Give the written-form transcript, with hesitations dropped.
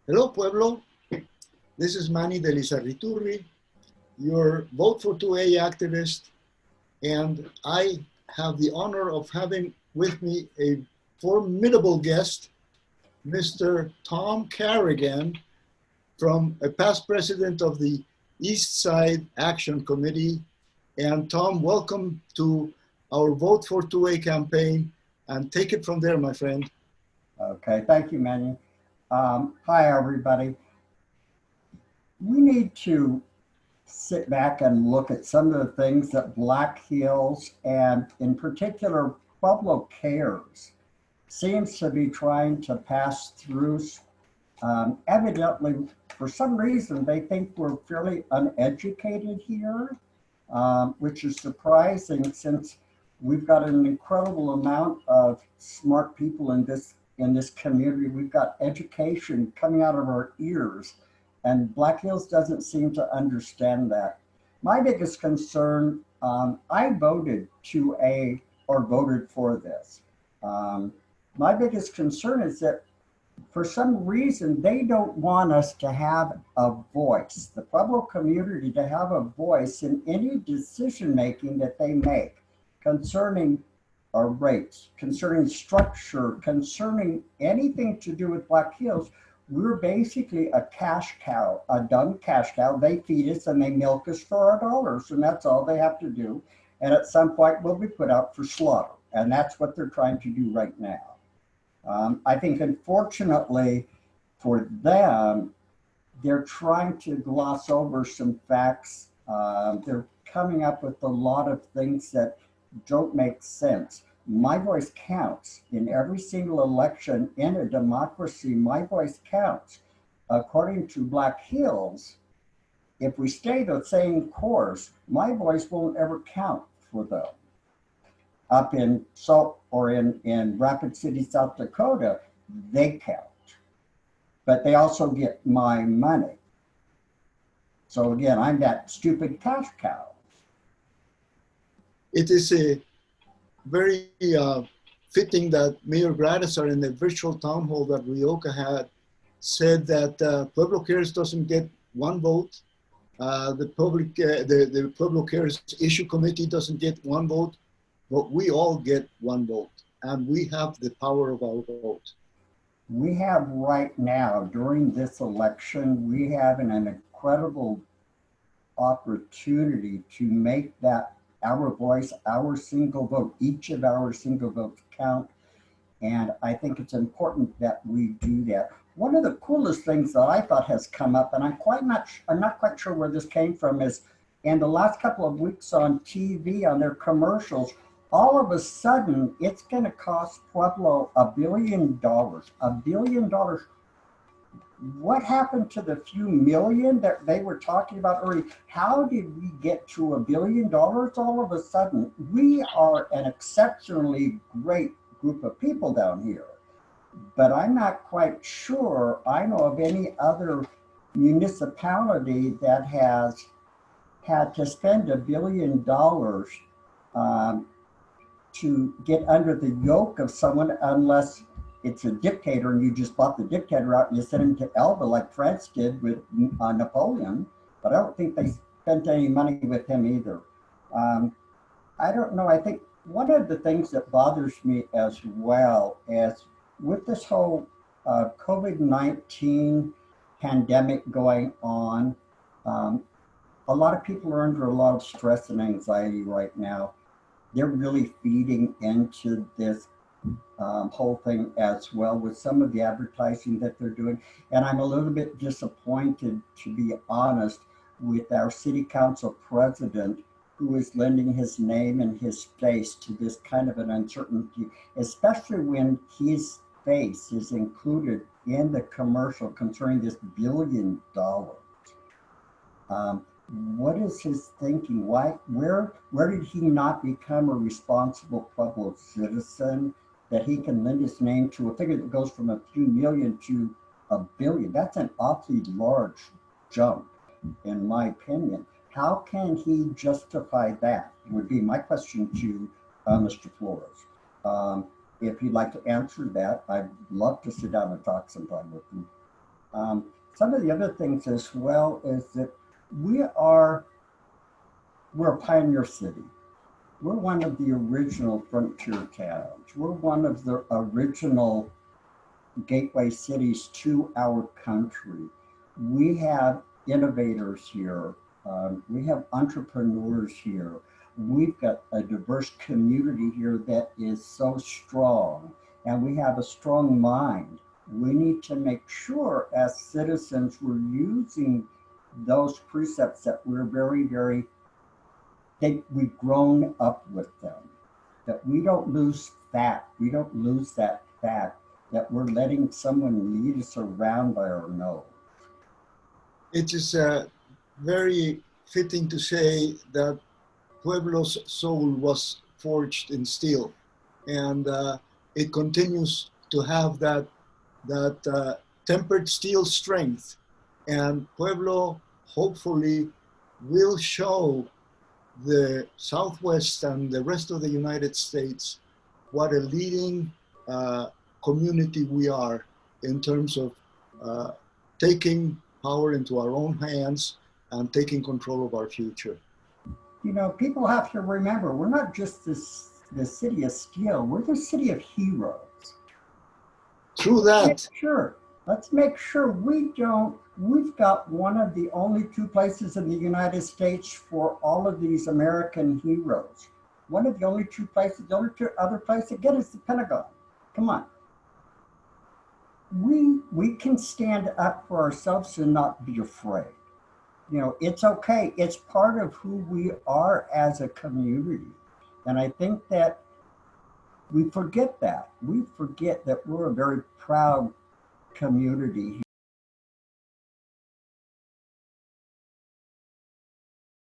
Hello, Pueblo. This is Manny de Lizarriturri, your Vote for 2A activist, and I have the honor of having with me a formidable guest, Mr. Tom Carrigan, from a past president of the East Side Action Committee. And Tom, welcome to our Vote for 2A campaign, and take it from there, my friend. Okay, thank you, Manny. Hi, everybody. We need to sit back and look at some of the things that Black Hills and in particular Pueblo C.A.R.E.S seems to be trying to pass through. Evidently, for some reason, they think we're fairly uneducated here, which is surprising since we've got an incredible amount of smart people in this community. We've got education coming out of our ears, and Black Hills doesn't seem to understand that. My biggest concern, I voted voted for this. My biggest concern is that for some reason, they don't want us to have a voice, the Pueblo community to have a voice in any decision making that they make concerning our rates, concerning structure, concerning anything to do with Black Hills. We're basically a cash cow, a dumb cash cow. They feed us and they milk us for our dollars, and that's all they have to do. And at some point, we'll be put out for slaughter. And that's what they're trying to do right now. I think, unfortunately, for them, they're trying to gloss over some facts. They're coming up with a lot of things that don't make sense. My voice counts in every single election in a democracy. My voice counts. According to Black Hills, if we stay the same course, my voice won't ever count for them. Up in in Rapid City, South Dakota, they count, but they also get my money. So again, I'm that stupid cash cow. It is a very fitting that Mayor Gradisar in the virtual town hall that Rioja had said that Pueblo C.A.R.E.S doesn't get one vote. The Pueblo C.A.R.E.S issue committee doesn't get one vote. But we all get one vote, and we have the power of our vote. We have right now, during this election, we have an incredible opportunity to make that our voice, our single vote, each of our single votes count. And I think it's important that we do that. One of the coolest things that I thought has come up, and I'm not quite sure where this came from, is in the last couple of weeks on TV, on their commercials, all of a sudden, it's going to cost Pueblo $1 billion. $1 billion. What happened to the few million that they were talking about earlier? How did we get to $1 billion all of a sudden? We are an exceptionally great group of people down here, but I'm not quite sure I know of any other municipality that has had to spend $1 billion to get under the yoke of someone, unless it's a dictator and you just bought the dictator out and you sent him to Elba like France did with Napoleon. But I don't think they spent any money with him either. I don't know. I think one of the things that bothers me as well is with this whole COVID-19 pandemic going on, a lot of people are under a lot of stress and anxiety right now. They're really feeding into this whole thing as well with some of the advertising that they're doing. And I'm a little bit disappointed, to be honest, with our city council president, who is lending his name and his face to this kind of an uncertainty, especially when his face is included in the commercial concerning this $1 billion. What is his thinking? Where did he not become a responsible Pueblo citizen that he can lend his name to a figure that goes from a few million to $1 billion? That's an awfully large jump, in my opinion. How can he justify that? Would be my question to Mr. Flores. If you'd like to answer that, I'd love to sit down and talk sometime with you. Some of the other things as well is that we're a pioneer city. We're one of the original frontier towns. We're one of the original gateway cities to our country. We have innovators here. We have entrepreneurs here. We've got a diverse community here that is so strong, and we have a strong mind. We need to make sure as citizens we're using those precepts that we're we've grown up with them, that we don't lose that. We don't lose that fact that we're letting someone lead us around by our nose. It is very fitting to say that Pueblo's soul was forged in steel, and it continues to have that tempered steel strength. And Pueblo hopefully will show the Southwest and the rest of the United States what a leading community we are in terms of taking power into our own hands and taking control of our future. You know, people have to remember, we're not just the city of steel, we're the city of heroes. Through that, Let's make sure we've got one of the only two places in the United States for all of these American heroes. One of the only two places, the only two other place again is the Pentagon. Come on. We can stand up for ourselves and not be afraid. You know, it's okay. It's part of who we are as a community. And I think that we forget that. We forget that we're a very proud community